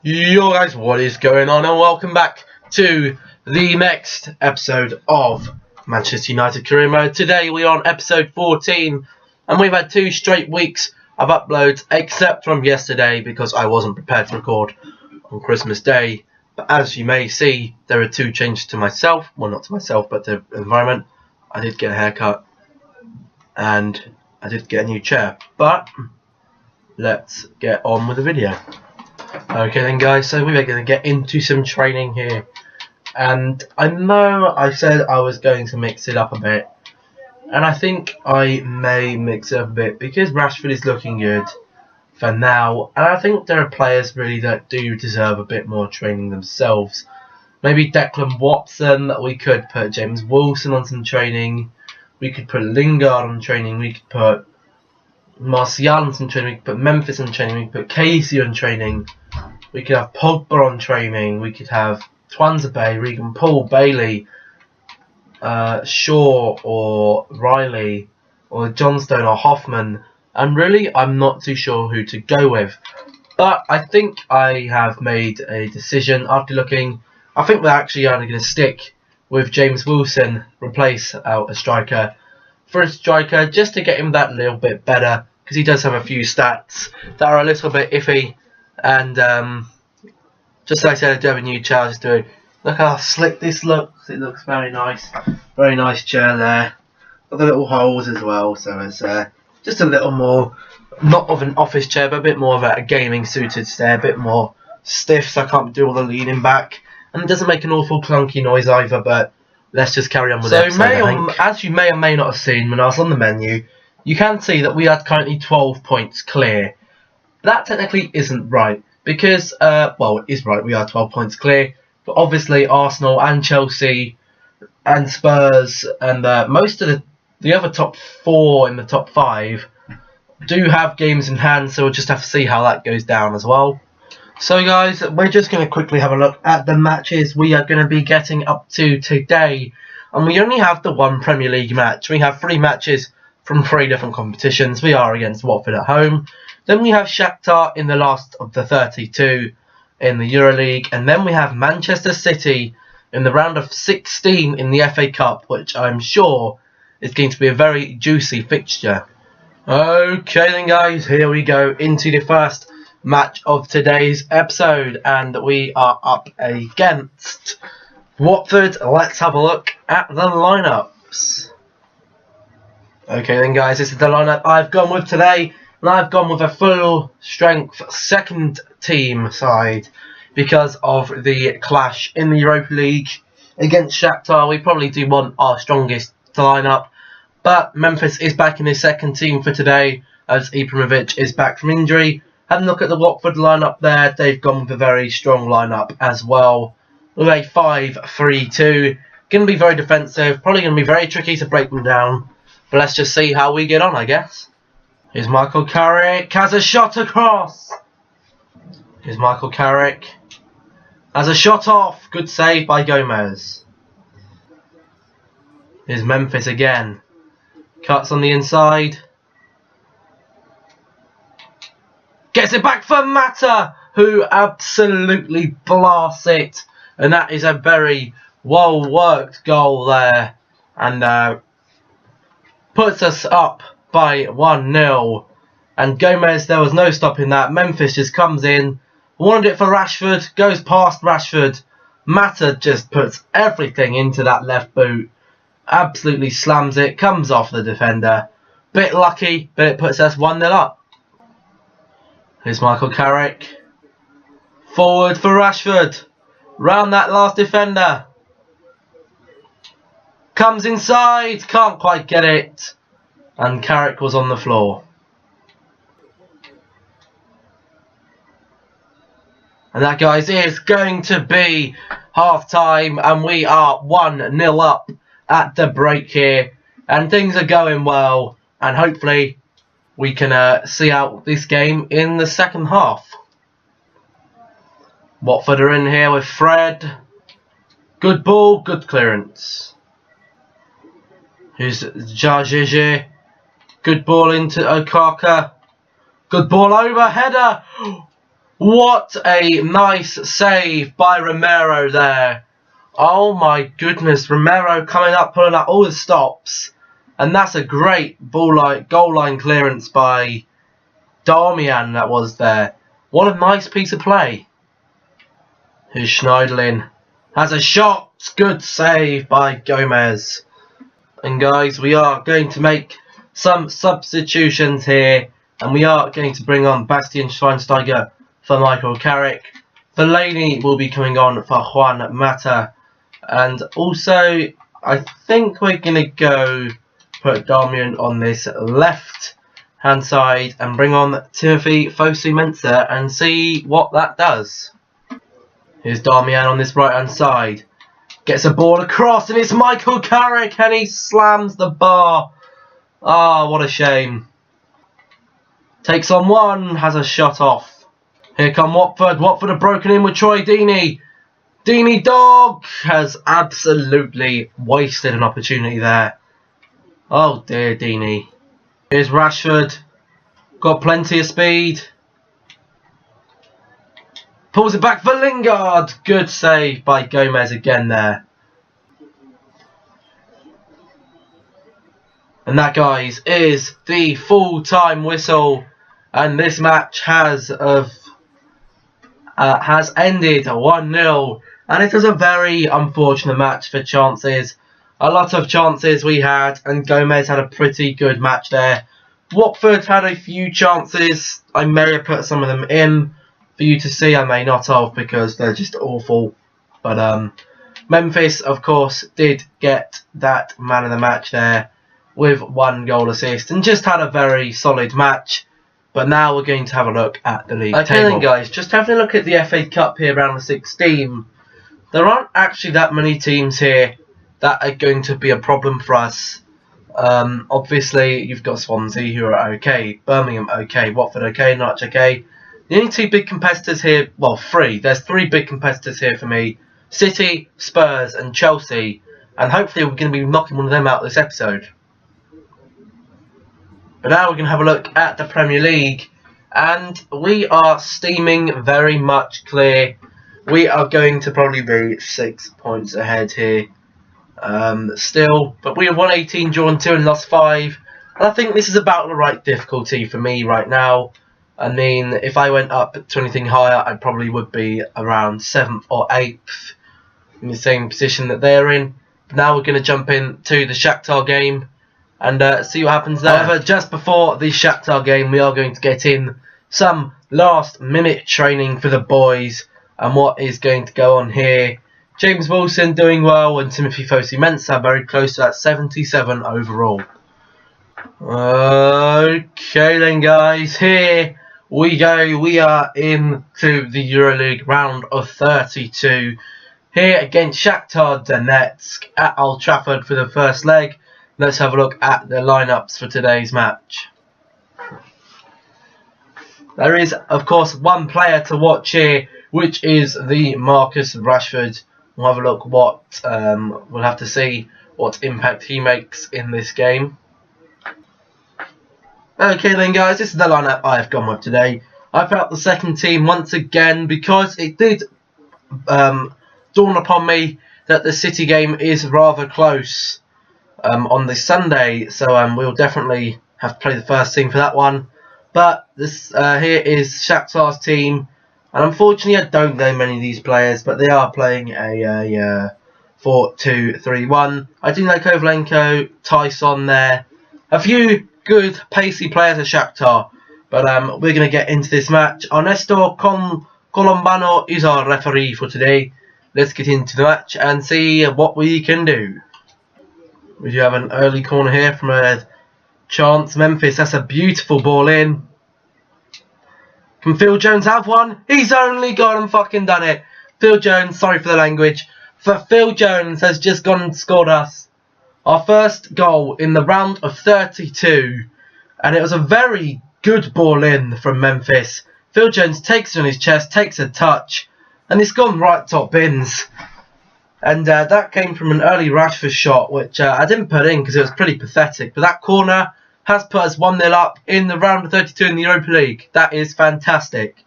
Yo guys, what is going on, and welcome back to the next episode of Manchester United Career Mode. Today we are on episode 14 and we've had 2 straight weeks of uploads except from yesterday because I wasn't prepared to record on Christmas Day. But as you may see, there are 2 changes to myself, well not to myself but to the environment. I did get a haircut and I did get a new chair, but let's get on with the video. Okay then guys, so we're going to get into some training here, and I know I said I was going to mix it up a bit, and I think I may mix it up a bit because Rashford is looking good for now, and I think there are players really that do deserve a bit more training themselves. Maybe Declan Watson, we could put James Wilson on some training, we could put Lingard on training, we could put Martial on some training, we could put Memphis on training, we could put Casey on training, we could have Pogba on training, we could have Twanzebe, Regan Paul, Bailey, Shaw or Riley or Johnstone or Hoffman, and really I'm not too sure who to go with. But I think I have made a decision after looking. I think we're actually only going to stick with James Wilson, replace out a striker for a striker just to get him that little bit better, because he does have a few stats that are a little bit iffy, and just like I said, I do have a new chair to do. Look how slick this looks, it looks very nice chair there, got the little holes as well, so it's just a little more, not of an office chair but a bit more of a gaming suited chair, a bit more stiff so I can't do all the leaning back, and it doesn't make an awful clunky noise either, but let's just carry on with it. So as you may or may not have seen when I was on the menu, you can see that we are currently 12 points clear. That technically isn't right because, well, it is right, we are 12 points clear, but obviously Arsenal and Chelsea and Spurs and most of the other top 4 in the top 5 do have games in hand, so we'll just have to see how that goes down as well. So guys, we're just going to quickly have a look at the matches we are going to be getting up to today. And we only have the 1 Premier League match. We have 3 matches from 3 different competitions. We are against Watford at home. Then we have Shakhtar in the last of the 32 in the EuroLeague. And then we have Manchester City in the round of 16 in the FA Cup, which I'm sure is going to be a very juicy fixture. Okay then guys, here we go into the first match of today's episode, and we are up against Watford. Let's have a look at the lineups. Okay then guys, this is the lineup I've gone with today, and I've gone with a full strength second team side because of the clash in the Europa League against Shakhtar. We probably do want our strongest to line up, but Memphis is back in his second team for today as Ibrahimovic is back from injury. Have a look at the Watford lineup there. They've gone with a very strong lineup as well, with a 5-3-2. Going to be very defensive, probably going to be very tricky to break them down. But let's just see how we get on, I guess. Here's Michael Carrick, has a shot across. Here's Michael Carrick, has a shot off. Good save by Gomez. Here's Memphis again. Cuts on the inside. Gets it back for Mata, who absolutely blasts it. And that is a very well-worked goal there. And puts us up by 1-0. And Gomez, there was no stopping that. Memphis just comes in. Wanted it for Rashford. Goes past Rashford. Mata just puts everything into that left boot. Absolutely slams it. Comes off the defender. Bit lucky, but it puts us 1-0 up. Here's Michael Carrick. Forward for Rashford. Round that last defender. Comes inside. Can't quite get it. And Carrick was on the floor. And that, guys, is going to be half time. And we are 1-0 up at the break here. And things are going well. And hopefully we can see out this game in the second half. Watford are in here with Fred. Good ball, good clearance. Here's Jarjije. Good ball into Okaka. Good ball over, header. What a nice save by Romero there. Oh my goodness, Romero coming up, pulling up all the stops. And that's a great goal line clearance by Darmian that was there. What a nice piece of play. Here's Schneiderlin. Has a shot. Good save by Gomez. And guys, we are going to make some substitutions here. And we are going to bring on Bastian Schweinsteiger for Michael Carrick. Fellaini will be coming on for Juan Mata. And also, I think we're going to go put Darmian on this left hand side and bring on Timothy Fosu-Mensah and see what that does. Here's Darmian on this right hand side. Gets a ball across and it's Michael Carrick and he slams the bar. Ah, what a shame. Takes on one, has a shot off. Here come Watford. Watford have broken in with Troy Deeney. Deeney dog has absolutely wasted an opportunity there. Oh dear, Deeney. Here's Rashford. Got plenty of speed. Pulls it back for Lingard. Good save by Gomez again there. And that, guys, is the full-time whistle. And this match has ended 1-0. And it was a very unfortunate match for chances. A lot of chances we had, and Gomez had a pretty good match there. Watford had a few chances. I may have put some of them in for you to see. I may not have because they're just awful. But Memphis, of course, did get that man of the match there with 1 goal assist and just had a very solid match. But now we're going to have a look at the league table. Okay then, guys, just having a look at the FA Cup here, round of 16. There aren't actually that many teams here that are going to be a problem for us. Obviously, you've got Swansea, who are okay, Birmingham okay, Watford okay, Norwich okay. The only 2 big competitors here, well, 3. There's 3 big competitors here for me. City, Spurs and Chelsea. And hopefully we're going to be knocking one of them out this episode. But now we're going to have a look at the Premier League. And we are steaming very much clear. We are going to probably be 6 points ahead here. Still, but we have won 18, drawn 2 and lost 5. And I think this is about the right difficulty for me right now. I mean, if I went up to anything higher, I probably would be around 7th or 8th in the same position that they're in. But now we're going to jump into the Shakhtar game and see what happens there. However, just before the Shakhtar game, we are going to get in some last minute training for the boys and what is going to go on here. James Wilson doing well and Timothy Fosu-Mensah very close to that 77 overall. Okay then, guys, here we go. We are into the EuroLeague round of 32 here against Shakhtar Donetsk at Old Trafford for the first leg. Let's have a look at the lineups for today's match. There is, of course, one player to watch here, which is the Marcus Rashford. We'll have a look what we'll have to see what impact he makes in this game. Okay then, guys, this is the lineup I've gone with today. I felt the second team once again because it did dawn upon me that the City game is rather close on this Sunday, so we'll definitely have to play the first team for that one. But this here is Shakhtar's team. And unfortunately, I don't know many of these players, but they are playing a 4-2-3-1. I do know Kovalenko, Tyson there. A few good, pacey players at Shakhtar. But we're going to get into this match. Ernesto Colombano is our referee for today. Let's get into the match and see what we can do. We do have an early corner here from a chance. Memphis, that's a beautiful ball in. Can Phil Jones have one? He's only gone and fucking done it. Phil Jones, sorry for the language. Phil Jones has just gone and scored us our first goal in the round of 32. And it was a very good ball in from Memphis. Phil Jones takes it on his chest, takes a touch. And it's gone right top bins. And that came from an early Rashford shot, which I didn't put in because it was pretty pathetic. But that corner has put us 1-0 up in the round of 32 in the Europa League. That is fantastic.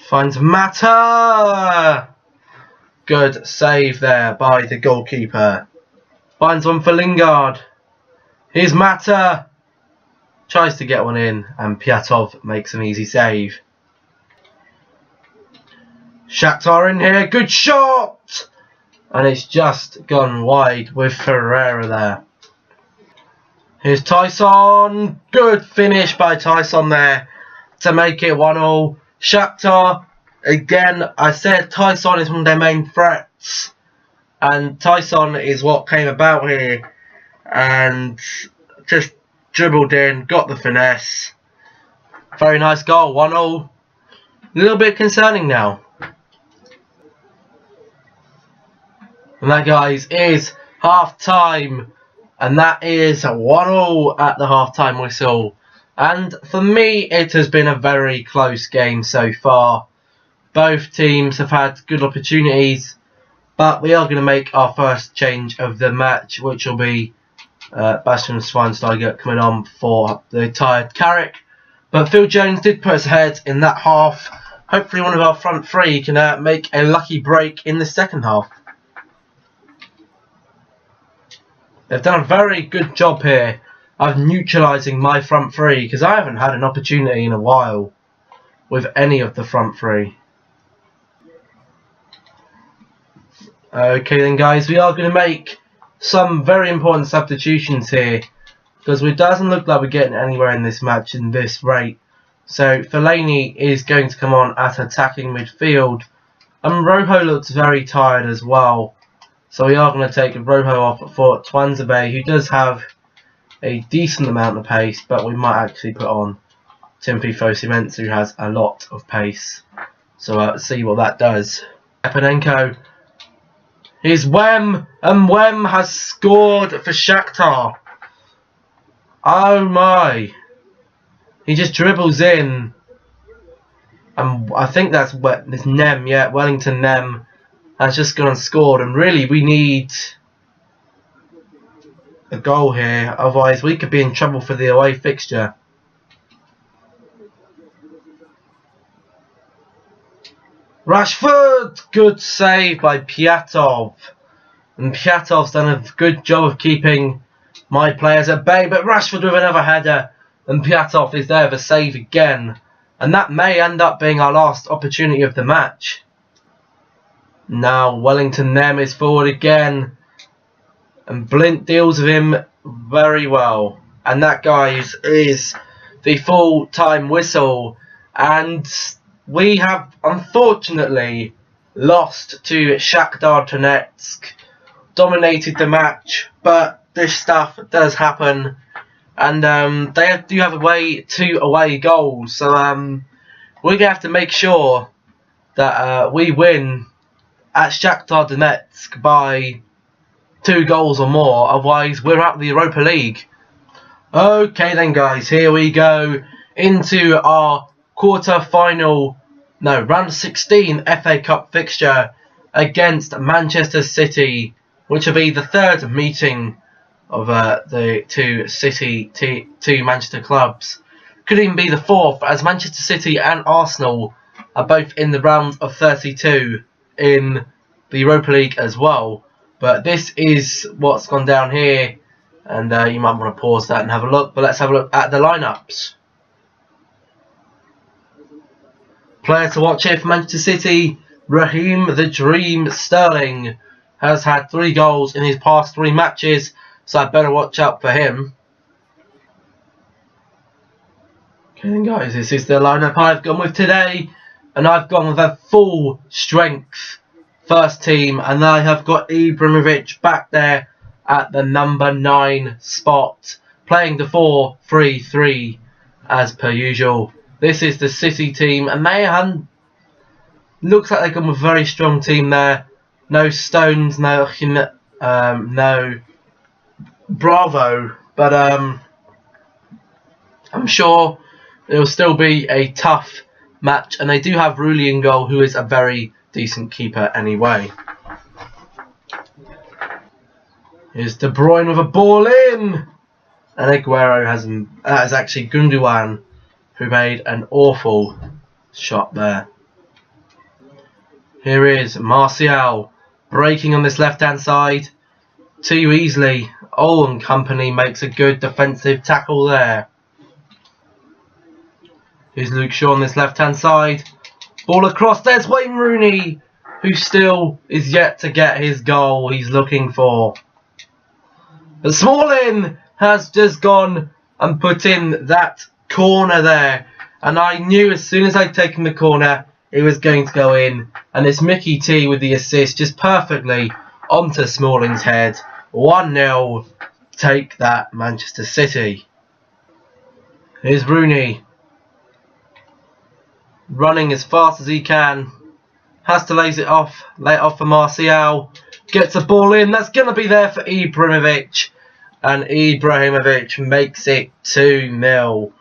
Finds Mata. Good save there by the goalkeeper. Finds one for Lingard. Here's Mata. Tries to get one in, and Piatov makes an easy save. Shakhtar in here. Good shot! And it's just gone wide with Ferreira there. Here's Tyson. Good finish by Tyson there to make it 1-1. Shakhtar, again, I said Tyson is one of their main threats. And Tyson is what came about here. And just dribbled in, got the finesse. Very nice goal, 1-1. A little bit concerning now. And that, guys, is half time. And that is 1-1 at the half time whistle. And for me, it has been a very close game so far. Both teams have had good opportunities. But we are going to make our first change of the match, which will be Bastian Schweinsteiger coming on for the tired Carrick. But Phil Jones did put us ahead in that half. Hopefully one of our front three can make a lucky break in the second half. They've done a very good job here of neutralising my front three, because I haven't had an opportunity in a while with any of the front three. Okay then, guys, we are going to make some very important substitutions here, because it doesn't look like we're getting anywhere in this match in this rate. So Fellaini is going to come on at attacking midfield, and Rojo looks very tired as well. So we are going to take Rojo off for Twanzebe, who does have a decent amount of pace, but we might actually put on Timothy Fosu-Mensah, who has a lot of pace. So let's see what that does. Stepanenko. Here's Wem, and Wem has scored for Shakhtar. Oh my. He just dribbles in. And I think that's Nem, yeah, Wellington Nem has just gone and scored. And really, we need a goal here. Otherwise, we could be in trouble for the away fixture. Rashford! Good save by Piatov. And Piatov's done a good job of keeping my players at bay. But Rashford with another header. And Piatov is there for save again. And that may end up being our last opportunity of the match. Now Wellington Nem is forward again. And Blint deals with him very well. And that, guys, is the full-time whistle. And we have, unfortunately, lost to Shakhtar Donetsk. Dominated the match, but this stuff does happen. And they do have two away goals. So we're going to have to make sure that we win at Shakhtar Donetsk by 2 goals or more. Otherwise, we're out of the Europa League. Okay then, guys, here we go into our round 16 FA Cup fixture against Manchester City, which will be the third meeting of the two Manchester clubs. Could even be the fourth, as Manchester City and Arsenal are both in the round of 32 in the Europa League as well. But this is what's gone down here, and you might want to pause that and have a look. But let's have a look at the lineups. Player to watch here for Manchester City, Raheem the Dream Sterling has had 3 goals in his past 3 matches, so I'd better watch out for him. Okay then, guys, this is the lineup I've gone with today, and I've gone with a full strength first team, and I have got Ibrahimovic back there at the number 9 spot, playing the 4-3-3 as per usual. This is the City team, and they looks like they've gone with a very strong team there. No Stones, no Bravo, but I'm sure it will still be a tough match, and they do have Rulli in goal, who is a very decent keeper anyway. Here's De Bruyne with a ball in, and Aguero has that is actually Gundogan, who made an awful shot there. Here is Martial breaking on this left hand side too easily. Oh, and company makes a good defensive tackle there. Here's Luke Shaw on this left hand side. Ball across, there's Wayne Rooney, who still is yet to get his goal he's looking for. But Smalling has just gone and put in that corner there. And I knew as soon as I'd taken the corner, it was going to go in. And it's Mickey T with the assist just perfectly onto Smalling's head. 1-0. Take that, Manchester City. Here's Rooney. Running as fast as he can. Has to lay it off for Martial. Gets the ball in. That's going to be there for Ibrahimovic. And Ibrahimovic makes it 2-0.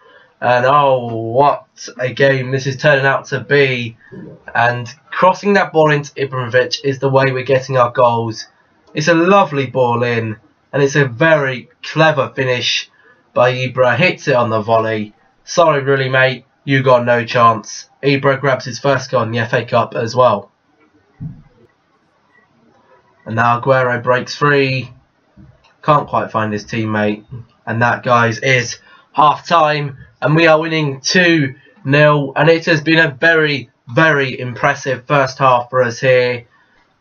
And oh, what a game this is turning out to be. And crossing that ball into Ibrahimovic is the way we're getting our goals. It's a lovely ball in. And it's a very clever finish by Ibra. Hits it on the volley. Sorry really, mate. You got no chance. Ibra grabs his first goal in the FA Cup as well. And now Aguero breaks free. Can't quite find his teammate. And that, guys, is half time. And we are winning 2-0. And it has been a very, very impressive first half for us here.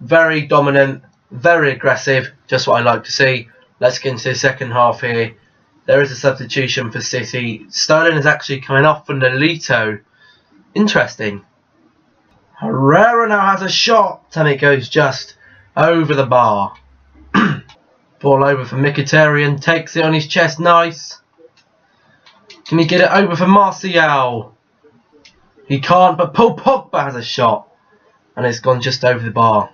Very dominant, very aggressive. Just what I like to see. Let's get into the second half here. There is a substitution for City. Sterling is actually coming off for Nolito. Interesting. Herrera now has a shot. And it goes just over the bar. Ball over for Mkhitaryan. Takes it on his chest. Nice. Can he get it over for Martial? He can't, but Paul Pogba has a shot. And it's gone just over the bar.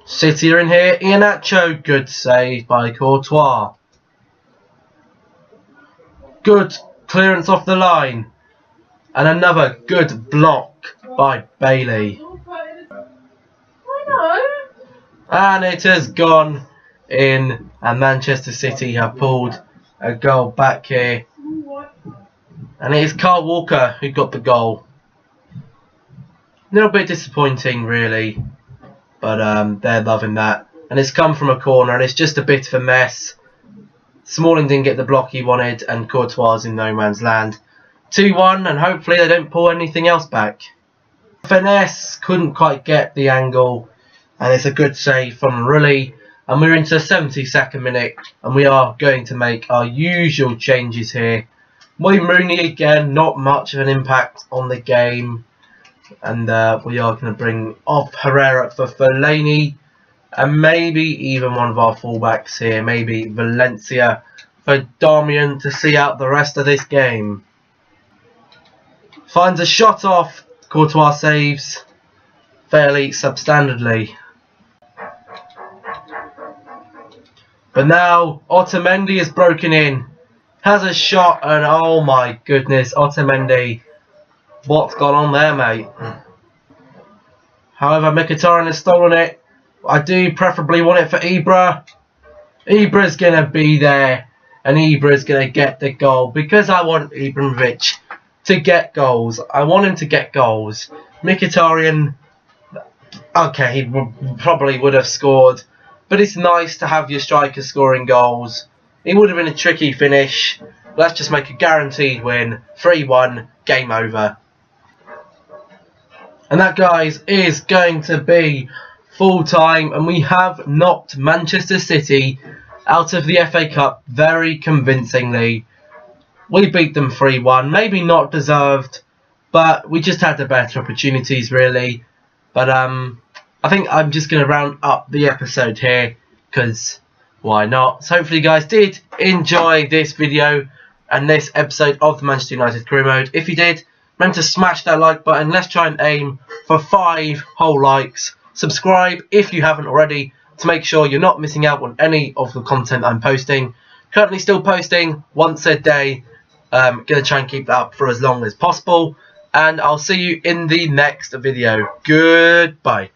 City are in here. Iheanacho. Good save by Courtois. Good clearance off the line. And another good block by Bailey. And it has gone in. And Manchester City have pulled a goal back here. And it is Kyle Walker who got the goal. A little bit disappointing really. But they're loving that. And it's come from a corner and it's just a bit of a mess. Smalling didn't get the block he wanted and Courtois is in no man's land. 2-1 and hopefully they don't pull anything else back. Finesse couldn't quite get the angle. And it's a good save from Rulli. And we're into the 72nd minute. And we are going to make our usual changes here. Wayne Rooney again, not much of an impact on the game. And we are going to bring off Herrera for Fellaini. And maybe even one of our fullbacks here. Maybe Valencia for Darmian to see out the rest of this game. Finds a shot off. Courtois saves fairly substandardly. But now Otamendi is broken in. Has a shot and oh my goodness, Otamendi. What's gone on there, mate? However, Mkhitaryan has stolen it. I do preferably want it for Ibra. Ibra's going to be there. And Ibra's going to get the goal. Because I want Ibrahimovic to get goals. I want him to get goals. Mkhitaryan, okay, he probably would have scored. But it's nice to have your striker scoring goals. It would have been a tricky finish. Let's just make a guaranteed win. 3-1, game over. And that, guys, is going to be full time. And we have knocked Manchester City out of the FA Cup very convincingly. We beat them 3-1. Maybe not deserved, but we just had the better opportunities, really. But I think I'm just going to round up the episode here, because why not? So hopefully you guys did enjoy this video and this episode of the Manchester United Career Mode. If you did, remember to smash that like button. Let's try and aim for 5 whole likes. Subscribe if you haven't already to make sure you're not missing out on any of the content I'm posting. Currently still posting once a day. Going to try and keep that up for as long as possible. And I'll see you in the next video. Goodbye.